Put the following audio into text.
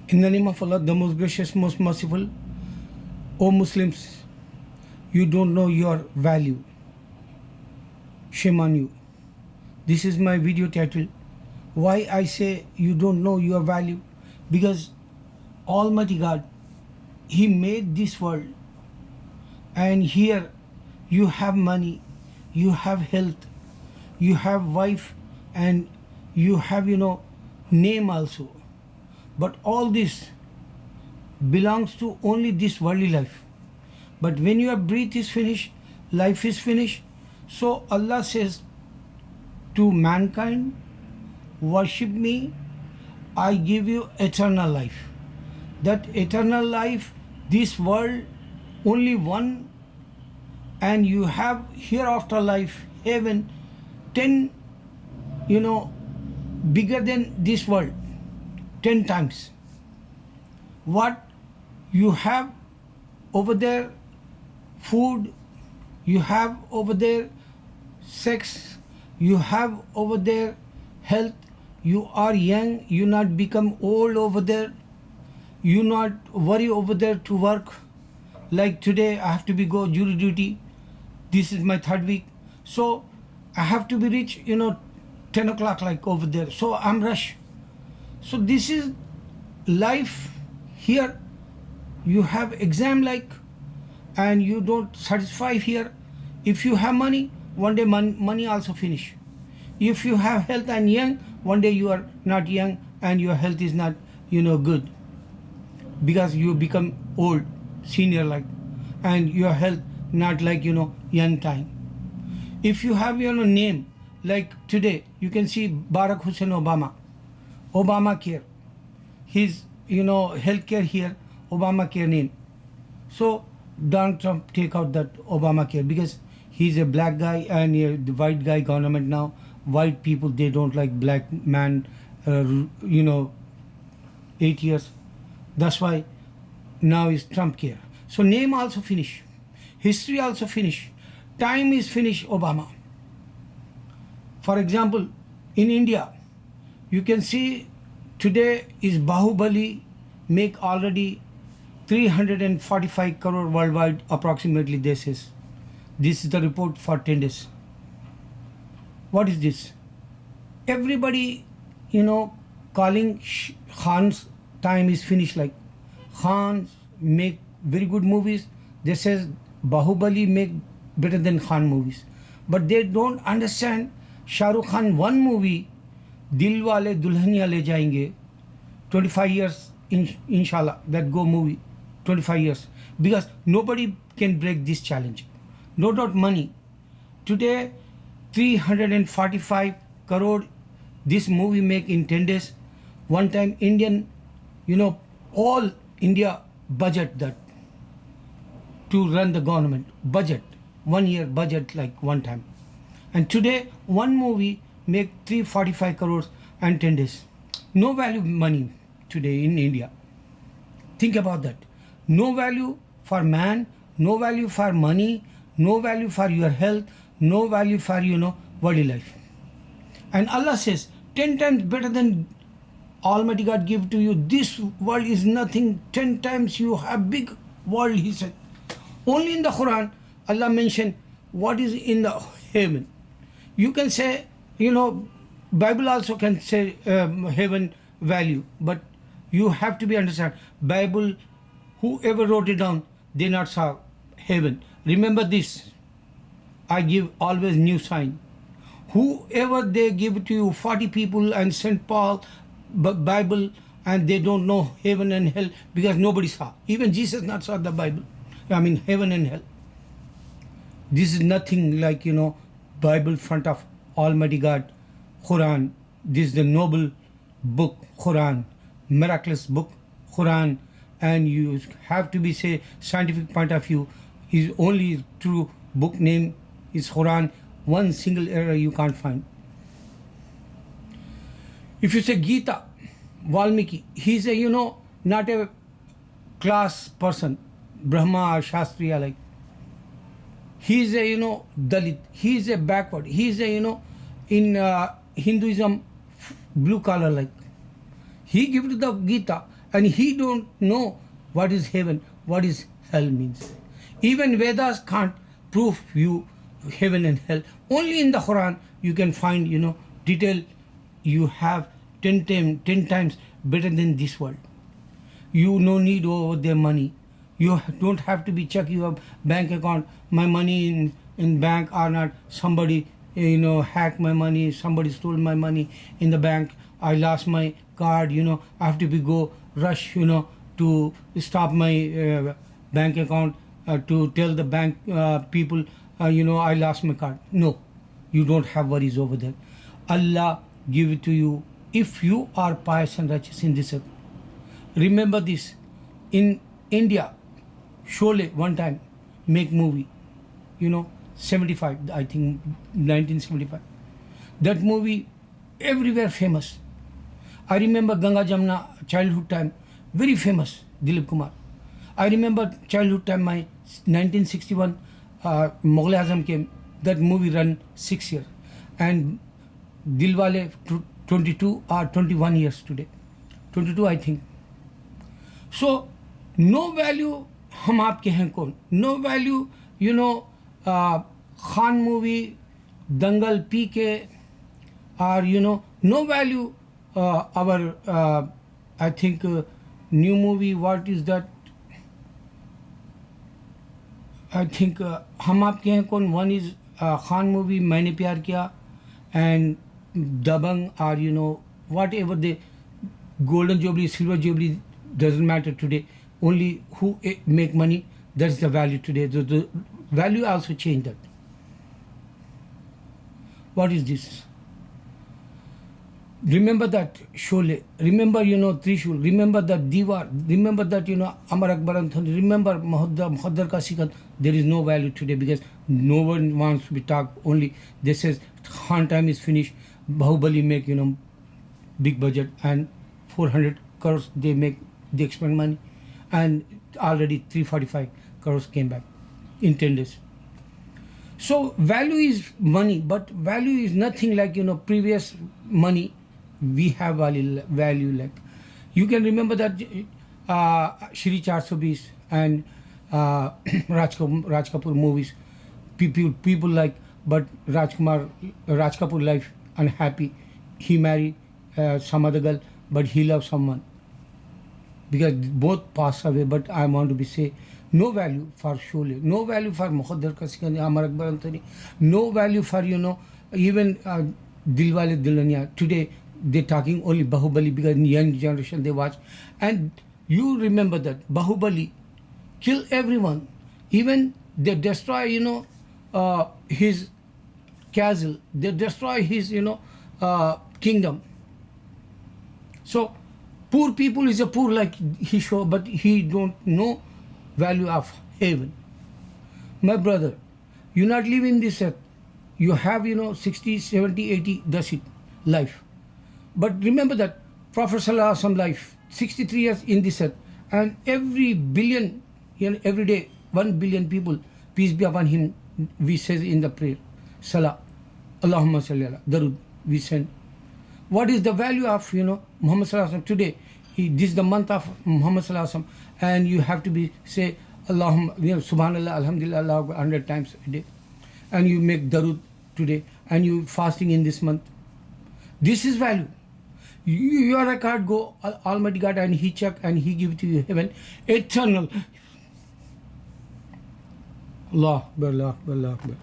In the name of Allah, the most gracious, most merciful, O Muslims, you don't know your value. Shame on you. This is my video title. Why I say you don't know your value? Because Almighty God, He made this world, and here you have money, you have health, you have wife, and you have name also. But all this belongs to only this worldly life. But when your breath is finished, life is finished. So Allah says to mankind, worship me, I give you eternal life. That eternal life, this world, only one, and you have hereafter life, heaven, 10, bigger than this world, 10 times. What you have over there, food, you have over there sex, you have over there health, you are young, you not become old over there, you not worry over there to work. Like today I have to be go jury duty, this is my third week, so I have to be reach 10 o'clock like over there, so I'm rush. So this is life. Here you have exam like, and you don't satisfy here. If you have money, one day money also finish. If you have health and young, one day you are not young and your health is not good, because you become old, senior like, and your health not like young time. If you have name, like today you can see Barack Hussein Obamacare, his healthcare here, Obamacare name. So Donald Trump take out that Obamacare because he's a black guy, and the white guy government now. White people, they don't like black man, 8 years. That's why now is Trump care. So name also finish, history also finish, time is finish Obama. For example, in India, you can see today is Bahubali make already 345 crore worldwide approximately. This is the report for 10 days. What is this? Everybody calling Khan's time is finished, like Khan make very good movies. They says Bahubali make better than Khan movies, but they don't understand Shah Rukh Khan one movie, Dil Wale Dulhaniya Le Jayenge, 25 years inshallah that go movie, 25 years, because nobody can break this challenge. No doubt money. Today 345 crore this movie make in 10 days. One time Indian, all India budget that to run the government budget, 1 year budget like one time. And today one movie make 345 crores and 10 days. No value money today in India. Think about that. No value for man, no value for money, no value for your health, no value for worldly life. And Allah says 10 times better than Almighty God give to you. This world is nothing. 10 times you have big world, He said. Only in the Quran Allah mentioned what is in the heaven. You can say, Bible also can say heaven value, but you have to be understand. Bible, whoever wrote it down, they not saw heaven. Remember this. I give always new sign. Whoever they give to you, 40 people and St. Paul, Bible, and they don't know heaven and hell because nobody saw. Even Jesus not saw the Bible. Heaven and hell. This is nothing like, Bible front of Almighty God, Quran. This is the noble book, Quran, miraculous book, Quran, and you have to be say scientific point of view is only true book name is Quran. One single error you can't find. If you say Gita, Valmiki, he's a not a class person, Brahma or Shastriya like. He's a Dalit. He's a backward. He's a in Hinduism blue collar like. He gives the Gita and he don't know what is heaven, what is hell means. Even Vedas can't prove you heaven and hell. Only in the Quran you can find, detail. You have 10 times better than this world. You no need over their money. You don't have to be check your bank account. My money in bank or not. Somebody hacked my money. Somebody stole my money in the bank. I lost my card. I have to go rush. To stop my bank account. To tell the bank people. I lost my card. No, you don't have worries over that. Allah give it to you if you are pious and righteous in this earth. Remember this. In India, Sholay one time make movie, 75, I think 1975. That movie everywhere famous. I remember Ganga Jamna childhood time, very famous, Dilip Kumar. I remember childhood time, my 1961 Mughal Azam came. That movie run 6 years. And Dilwale 22 or 21 years today. 22 I think. So no value हम आपके हैं कौन. No value, Khan movie, Dangal PK, or no value our I think new movie, what is that? I think हम आपके हैं कौन, one is Khan movie, मैंने प्यार किया, and Dabang, or whatever the golden jubilee, silver jubilee, doesn't matter today. Only who make money, that's the value today. The value also changed that. What is this? Remember that Sholay. Remember, Trishul. Remember that Diwar. Remember that, Amar Akbar Anthony. Remember Muhaddar Ka Sikand. There is no value today because no one wants to be talked. Only they says Khan time is finished. Bahubali make, big budget and 400 crores they make, they expend money. And already 345 crores came back in 10 days. So value is money, but value is nothing like, previous money. We have value like. You can remember that Shri 420 and Raj Kapoor movies. People like, but Raj Kapoor life unhappy. He married some other girl, but he loved someone. Because both passed away, but I want to be say, no value for Sholay, no value for Muhaddar Ka Sikand, Amar Akbar Anthony, no value for, even Dilwale Dulhania. Today, they're talking only Bahubali because young generation they watch. And you remember that Bahubali kill everyone. Even they destroy, his castle. They destroy his, kingdom. So, poor people is a poor like he show, but he don't know value of heaven. My brother, you not live in this earth. You have, 60, 70, 80, that's it, life. But remember that Prophet Sallallahu Alaihi Wasallam life, 63 years in this earth. And every billion, every day, 1 billion people, peace be upon him, we say in the prayer, Salah, Allahumma salli ala, Darud, we send. What is the value of, Muhammad Sallallahu Alaihi Wasallam today? This is the month of Muhammad Sallallahu Alaihi Wasallam, and you have to be say Allahumma, Subhanallah, Alhamdulillah, Allah 100 times a day, and you make Darud today, and you fasting in this month. This is value. Your record go Almighty God, and He check and He give to you heaven eternal. Allah, Allah, Allah, Allah.